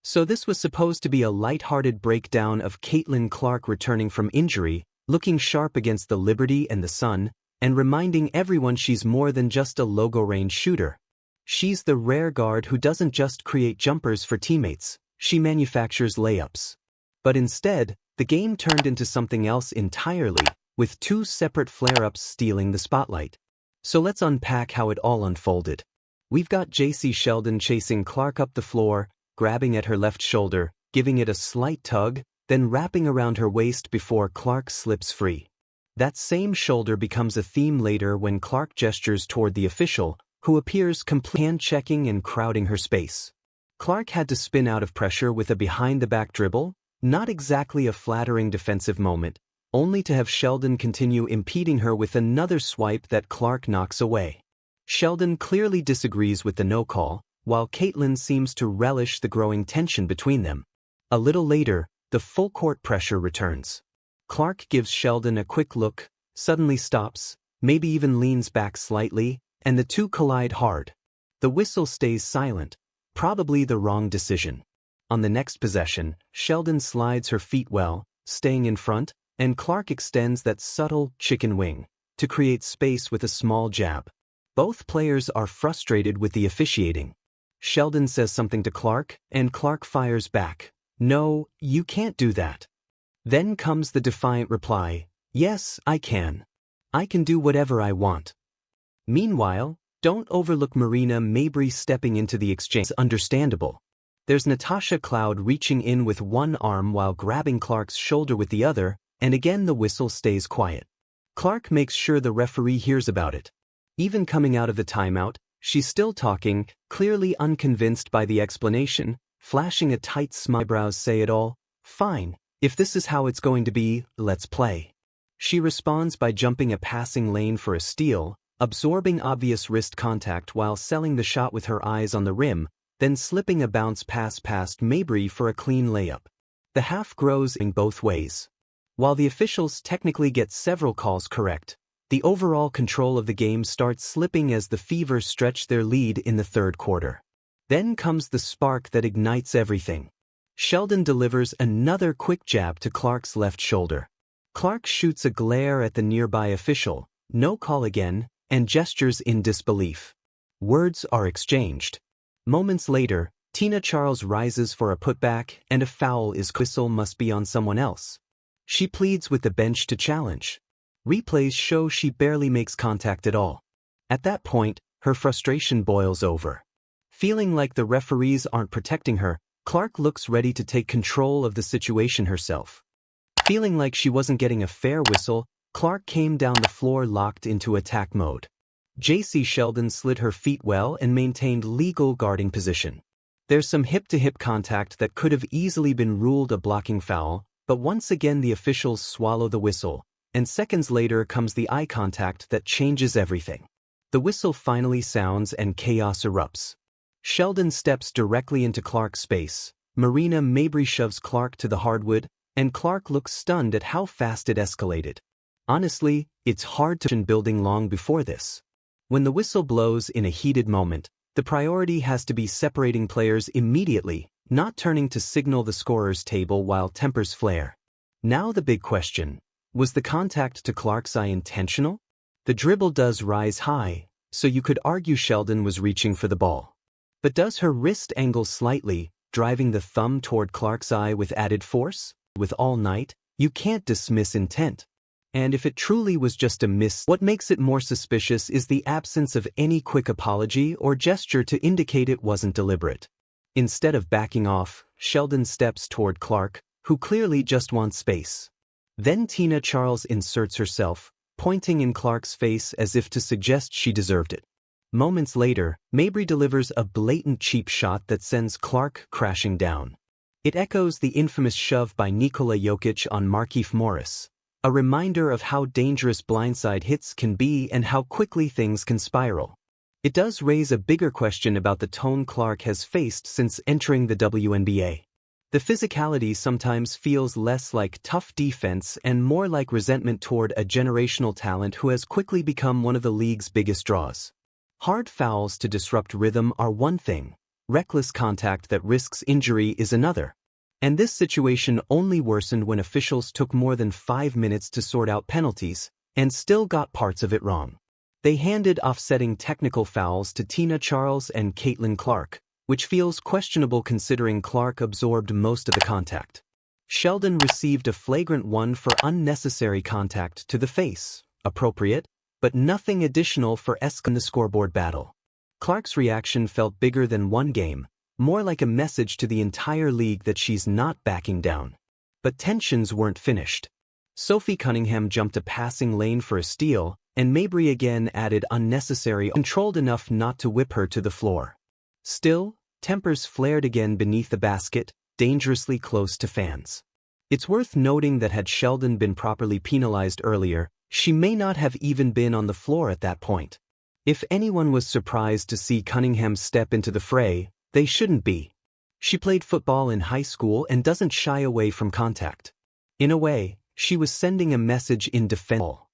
So this was supposed to be a light-hearted breakdown of Caitlin Clark returning from injury, looking sharp against the Liberty and the Sun, and reminding everyone she's more than just a logo-range shooter. She's the rare guard who doesn't just create jumpers for teammates, she manufactures layups. But instead, the game turned into something else entirely, with two separate flare-ups stealing the spotlight. So let's unpack how it all unfolded. We've got Jacy Sheldon chasing Clark up the floor, grabbing at her left shoulder, giving it a slight tug, then wrapping around her waist before Clark slips free. That same shoulder becomes a theme later when Clark gestures toward the official, who appears complete hand-checking and crowding her space. Clark had to spin out of pressure with a behind-the-back dribble, not exactly a flattering defensive moment, only to have Sheldon continue impeding her with another swipe that Clark knocks away. Sheldon clearly disagrees with the no call, while Caitlin seems to relish the growing tension between them. A little later, the full-court pressure returns. Clark gives Sheldon a quick look, suddenly stops, maybe even leans back slightly, and the two collide hard. The whistle stays silent, probably the wrong decision. On the next possession, Sheldon slides her feet well, staying in front, and Clark extends that subtle chicken wing to create space with a small jab. Both players are frustrated with the officiating. Sheldon says something to Clark, and Clark fires back. "No, you can't do that." Then comes the defiant reply, "Yes, I can. I can do whatever I want." Meanwhile, don't overlook Marina Mabrey stepping into the exchange. Understandable. There's Natasha Cloud reaching in with one arm while grabbing Clark's shoulder with the other, and again the whistle stays quiet. Clark makes sure the referee hears about it. Even coming out of the timeout, she's still talking, clearly unconvinced by the explanation, flashing a tight smile. Eyebrows say it all. "Fine, if this is how it's going to be, let's play." She responds by jumping a passing lane for a steal, absorbing obvious wrist contact while selling the shot with her eyes on the rim, then slipping a bounce pass past Mabrey for a clean layup. The half grows in both ways. While the officials technically get several calls correct, the overall control of the game starts slipping as the Fever stretch their lead in the third quarter. Then comes the spark that ignites everything. Sheldon delivers another quick jab to Clark's left shoulder. Clark shoots a glare at the nearby official, no call again, and gestures in disbelief. Words are exchanged. Moments later, Tina Charles rises for a putback and a foul is whistle must be on someone else. She pleads with the bench to challenge. Replays show she barely makes contact at all. At that point, her frustration boils over. Feeling like the referees aren't protecting her, Clark looks ready to take control of the situation herself. Feeling like she wasn't getting a fair whistle, Clark came down the floor locked into attack mode. Jacy Sheldon slid her feet well and maintained legal guarding position. There's some hip-to-hip contact that could have easily been ruled a blocking foul, but once again the officials swallow the whistle, and seconds later comes the eye contact that changes everything. The whistle finally sounds and chaos erupts. Sheldon steps directly into Clark's space, Marina Mabrey shoves Clark to the hardwood, and Clark looks stunned at how fast it escalated. Honestly, it's hard to building long before this. When the whistle blows in a heated moment, the priority has to be separating players immediately, not turning to signal the scorer's table while tempers flare. Now the big question, was the contact to Clark's eye intentional? The dribble does rise high, so you could argue Sheldon was reaching for the ball. But does her wrist angle slightly, driving the thumb toward Clark's eye with added force? With all night, you can't dismiss intent. And if it truly was just a miss, what makes it more suspicious is the absence of any quick apology or gesture to indicate it wasn't deliberate. Instead of backing off, Sheldon steps toward Clark, who clearly just wants space. Then Tina Charles inserts herself, pointing in Clark's face as if to suggest she deserved it. Moments later, Mabrey delivers a blatant cheap shot that sends Clark crashing down. It echoes the infamous shove by Nikola Jokic on Markieff Morris, a reminder of how dangerous blindside hits can be and how quickly things can spiral. It does raise a bigger question about the tone Clark has faced since entering the WNBA. The physicality sometimes feels less like tough defense and more like resentment toward a generational talent who has quickly become one of the league's biggest draws. Hard fouls to disrupt rhythm are one thing, reckless contact that risks injury is another. And this situation only worsened when officials took more than 5 minutes to sort out penalties, and still got parts of it wrong. They handed offsetting technical fouls to Tina Charles and Caitlin Clark, which feels questionable considering Clark absorbed most of the contact. Sheldon received a flagrant one for unnecessary contact to the face, appropriate, but nothing additional for in the scoreboard battle. Clark's reaction felt bigger than one game, more like a message to the entire league that she's not backing down. But tensions weren't finished. Sophie Cunningham jumped a passing lane for a steal, and Mabrey again added unnecessary controlled enough not to whip her to the floor. Still, tempers flared again beneath the basket, dangerously close to fans. It's worth noting that had Sheldon been properly penalized earlier, she may not have even been on the floor at that point. If anyone was surprised to see Cunningham step into the fray, they shouldn't be. She played football in high school and doesn't shy away from contact. In a way, she was sending a message in defense.